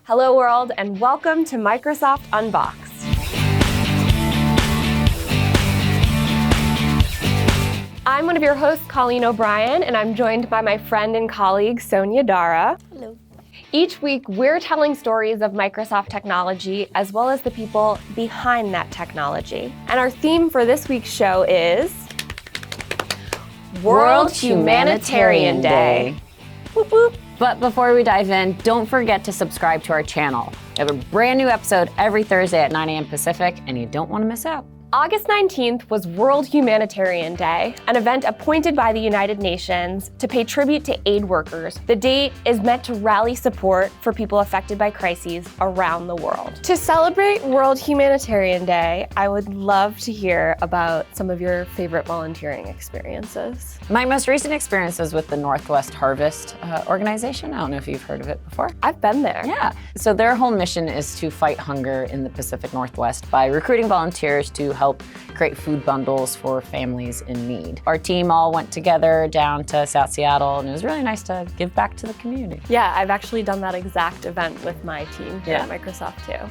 Hello world, and welcome to Microsoft Unboxed. I'm one of your hosts, Colleen O'Brien, and I'm joined by my friend and colleague, Sonia Dara. Hello. Each week, we're telling stories of Microsoft technology, as well as the people behind that technology. And our theme for this week's show is World Humanitarian Day. Whoop, whoop. But before we dive in, don't forget to subscribe to our channel. We have a brand new episode every Thursday at 9 a.m. Pacific, and you don't want to miss out. August 19th was World Humanitarian Day, an event appointed by the United Nations to pay tribute to aid workers. The date is meant to rally support for people affected by crises around the world. To celebrate World Humanitarian Day, I would love to hear about some of your favorite volunteering experiences. My most recent experience is with the Northwest Harvest organization. I don't know if you've heard of it before. I've been there. Yeah. So their whole mission is to fight hunger in the Pacific Northwest by recruiting volunteers to help create food bundles for families in need. Our team all went together down to South Seattle, and it was really nice to give back to the community. Yeah, I've actually done that exact event with my team here at Microsoft too.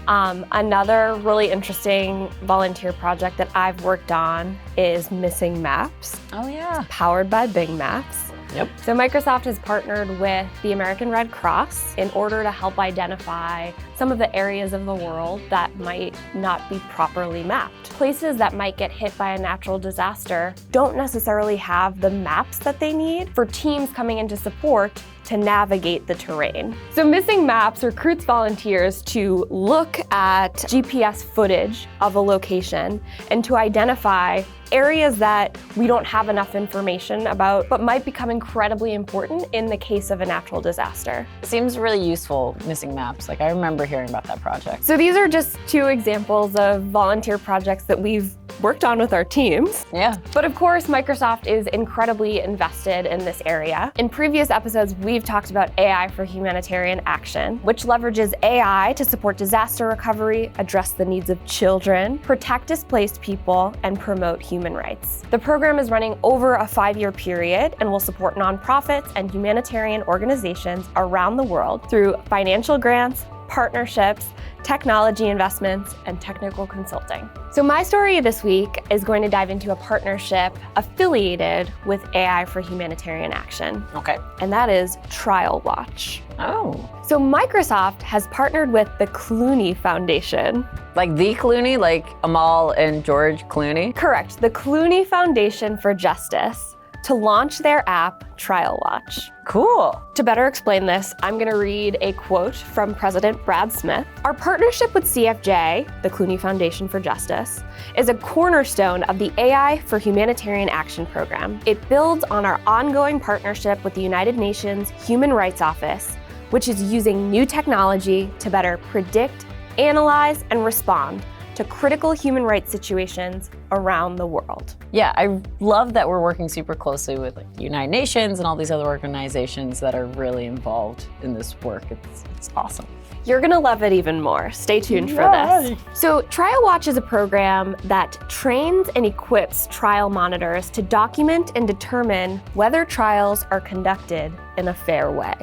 Another really interesting volunteer project that I've worked on is Missing Maps. Oh yeah. Powered by Bing Maps. Yep. So Microsoft has partnered with the American Red Cross in order to help identify some of the areas of the world that might not be properly mapped. Places that might get hit by a natural disaster don't necessarily have the maps that they need for teams coming into support to navigate the terrain. So Missing Maps recruits volunteers to look at GPS footage of a location and to identify areas that we don't have enough information about, but might become incredibly important in the case of a natural disaster. It seems really useful, Missing Maps. Like, I remember hearing about that project. So these are just two examples of volunteer projects that we've worked on with our teams. Yeah. But of course, Microsoft is incredibly invested in this area. In previous episodes, we've talked about AI for humanitarian action, which leverages AI to support disaster recovery, address the needs of children, protect displaced people, and promote human rights. The program is running over a 5-year period and will support nonprofits and humanitarian organizations around the world through financial grants, partnerships, technology investments, and technical consulting. So my story this week is going to dive into a partnership affiliated with AI for Humanitarian Action. Okay. And that is Trial Watch. Oh. So Microsoft has partnered with the Clooney Foundation. Like the Clooney, like Amal and George Clooney? Correct, the Clooney Foundation for Justice, to launch their app, Trial Watch. Cool. To better explain this, I'm going to read a quote from President Brad Smith. Our partnership with CFJ, the Clooney Foundation for Justice, is a cornerstone of the AI for Humanitarian Action program. It builds on our ongoing partnership with the United Nations Human Rights Office, which is using new technology to better predict, analyze, and respond to critical human rights situations around the world. Yeah, I love that we're working super closely with like the United Nations and all these other organizations that are really involved in this work. It's awesome. You're gonna love it even more. Stay tuned for this. So Trial Watch is a program that trains and equips trial monitors to document and determine whether trials are conducted in a fair way.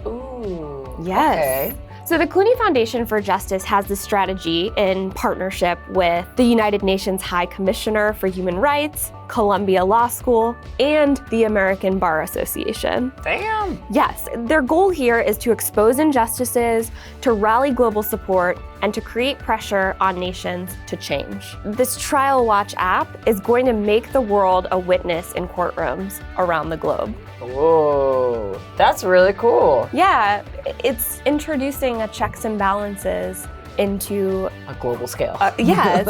Ooh. Yes. Okay. So the Clooney Foundation for Justice has this strategy in partnership with the United Nations High Commissioner for Human Rights, Columbia Law School, and the American Bar Association. Damn. Yes, their goal here is to expose injustices, to rally global support, and to create pressure on nations to change. This Trial Watch app is going to make the world a witness in courtrooms around the globe. Whoa, that's really cool. Yeah, it's introducing a checks and balances into a global scale.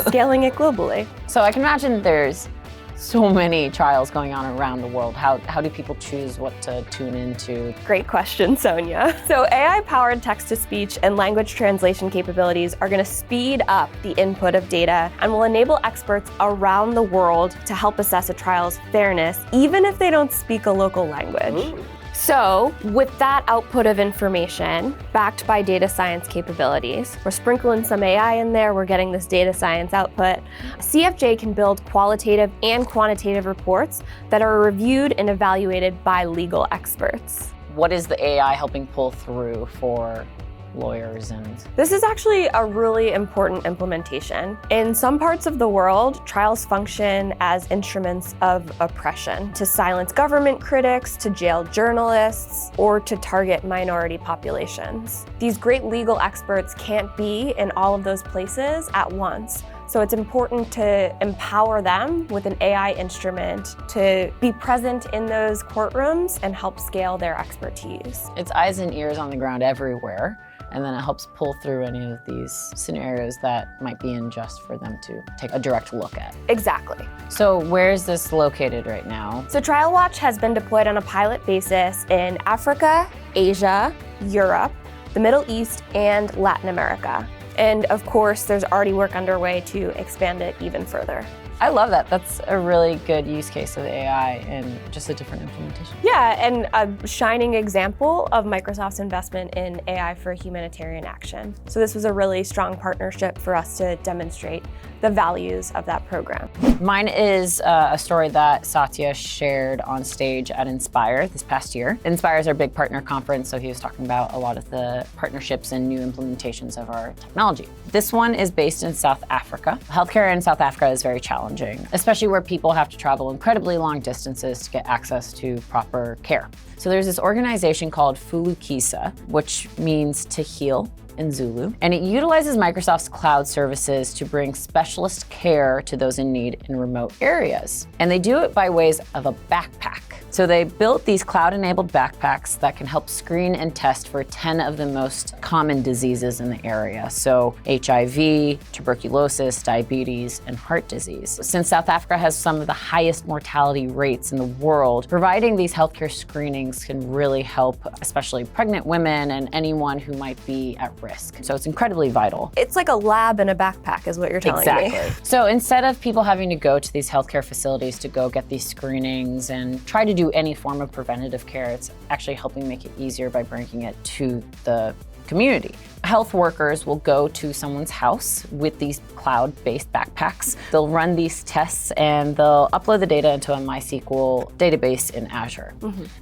Scaling it globally. So I can imagine there's so many trials going on around the world. How do people choose what to tune into? Great question, Sonia. So AI-powered text-to-speech and language translation capabilities are going to speed up the input of data and will enable experts around the world to help assess a trial's fairness, even if they don't speak a local language. Ooh. So with that output of information, backed by data science capabilities, we're sprinkling some AI in there, we're getting this data science output. CFJ can build qualitative and quantitative reports that are reviewed and evaluated by legal experts. What is the AI helping pull through for lawyers and... This is actually a really important implementation. In some parts of the world, trials function as instruments of oppression to silence government critics, to jail journalists, or to target minority populations. These great legal experts can't be in all of those places at once. So it's important to empower them with an AI instrument to be present in those courtrooms and help scale their expertise. It's eyes and ears on the ground everywhere, and then it helps pull through any of these scenarios that might be unjust for them to take a direct look at. Exactly. So where is this located right now? So TrialWatch has been deployed on a pilot basis in Africa, Asia, Europe, the Middle East, and Latin America. And of course, there's already work underway to expand it even further. I love that. That's a really good use case of AI and just a different implementation. Yeah, and a shining example of Microsoft's investment in AI for humanitarian action. So this was a really strong partnership for us to demonstrate the values of that program. Mine is a story that Satya shared on stage at Inspire this past year. Inspire is our big partner conference, so he was talking about a lot of the partnerships and new implementations of our technology. This one is based in South Africa. Healthcare in South Africa is very challenging, especially where people have to travel incredibly long distances to get access to proper care. So there's this organization called Fulukisa, which means to heal in Zulu, and it utilizes Microsoft's cloud services to bring specialist care to those in need in remote areas. And they do it by ways of a backpack. So they built these cloud-enabled backpacks that can help screen and test for 10 of the most common diseases in the area. So HIV, tuberculosis, diabetes, and heart disease. Since South Africa has some of the highest mortality rates in the world, providing these healthcare screenings can really help, especially pregnant women and anyone who might be at risk. So it's incredibly vital. It's like a lab in a backpack is what you're telling me. Exactly. So instead of people having to go to these healthcare facilities to go get these screenings and try to do any form of preventative care, it's actually helping make it easier by bringing it to the community. Health workers will go to someone's house with these cloud-based backpacks. They'll run these tests and they'll upload the data into a MySQL database in Azure.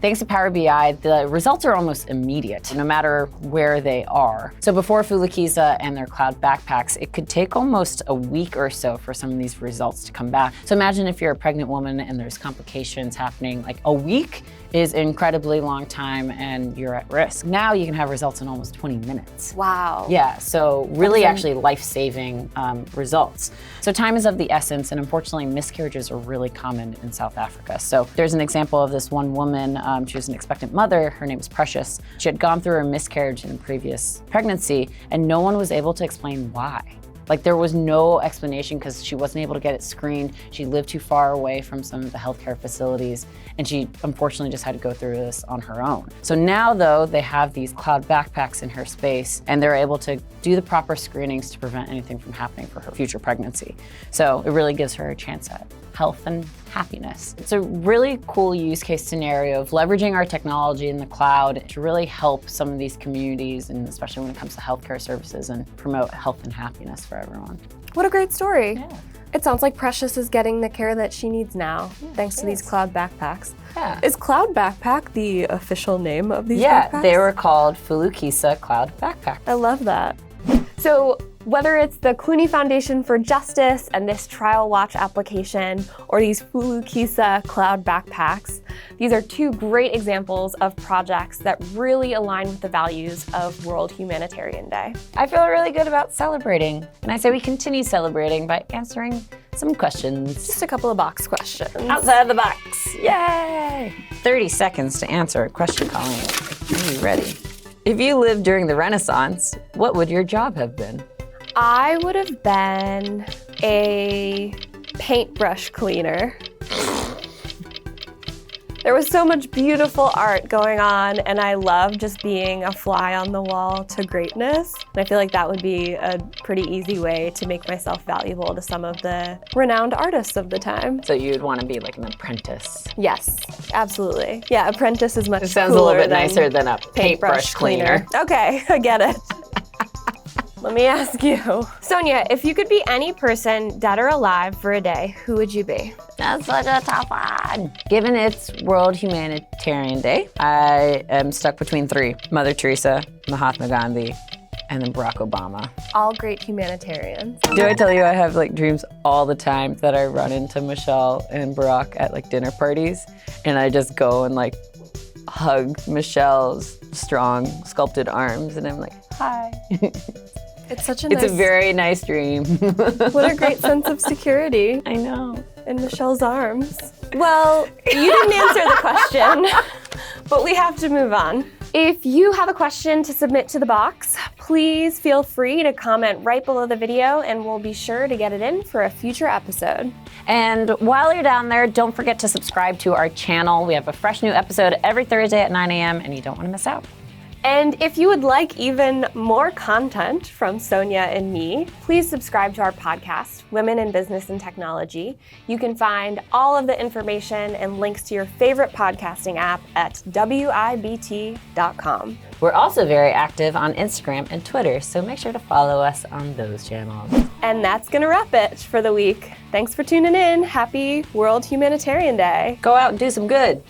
Thanks to Power BI, the results are almost immediate, no matter where they are. So before Fulukisa and their cloud backpacks, it could take almost a week or so for some of these results to come back. So imagine if you're a pregnant woman and there's complications happening, like a week is an incredibly long time and you're at risk. Now you can have results in almost 20 minutes. Wow. Yeah, so really actually life-saving results. So time is of the essence, and unfortunately miscarriages are really common in South Africa. So there's an example of this one woman, she was an expectant mother, her name was Precious. She had gone through a miscarriage in a previous pregnancy and no one was able to explain why. Like there was no explanation because she wasn't able to get it screened. She lived too far away from some of the healthcare facilities and she unfortunately just had to go through this on her own. So now though, they have these cloud backpacks in her space and they're able to do the proper screenings to prevent anything from happening for her future pregnancy. So it really gives her a chance at health and happiness. It's a really cool use case scenario of leveraging our technology in the cloud to really help some of these communities, and especially when it comes to healthcare services, and promote health and happiness for everyone. What a great story. Yeah. It sounds like Precious is getting the care that she needs now, thanks to these cloud backpacks. Yeah. Is Cloud Backpack the official name of these Yeah, backpacks? they were called Fulukisa Cloud Backpack. I love that. So whether it's the Clooney Foundation for Justice and this TrialWatch application, or these Fulukisa cloud backpacks, these are two great examples of projects that really align with the values of World Humanitarian Day. I feel really good about celebrating, and I say we continue celebrating by answering some questions. Just a couple of box questions. Outside the box, yay! 30 seconds to answer a question, Colleen. Are you ready? If you lived during the Renaissance, what would your job have been? I would have been a paintbrush cleaner. There was so much beautiful art going on, and I love just being a fly on the wall to greatness. And I feel like that would be a pretty easy way to make myself valuable to some of the renowned artists of the time. So you'd want to be like an apprentice. Yes, absolutely. Yeah, apprentice is much It sounds a cooler little bit than nicer than a paintbrush cleaner. Okay, I get it. Let me ask you. Sonia, if you could be any person, dead or alive, for a day, who would you be? That's such a tough one. Given it's World Humanitarian Day, I am stuck between three: Mother Teresa, Mahatma Gandhi, and then Barack Obama. All great humanitarians. Do I tell you I have like dreams all the time that I run into Michelle and Barack at like dinner parties, and I just go and like hug Michelle's strong sculpted arms, and I'm like, hi. It's such a It's a very nice dream. What a great sense of security I know. in Michelle's arms. Well, you didn't answer the question, but we have to move on. If you have a question to submit to the box, please feel free to comment right below the video and we'll be sure to get it in for a future episode. And while you're down there, don't forget to subscribe to our channel. We have a fresh new episode every Thursday at 9 a.m. and you don't want to miss out. And if you would like even more content from Sonia and me, please subscribe to our podcast, Women in Business and Technology. You can find all of the information and links to your favorite podcasting app at wibt.com. We're also very active on Instagram and Twitter, so make sure to follow us on those channels. And that's going to wrap it for the week. Thanks for tuning in. Happy World Humanitarian Day. Go out and do some good.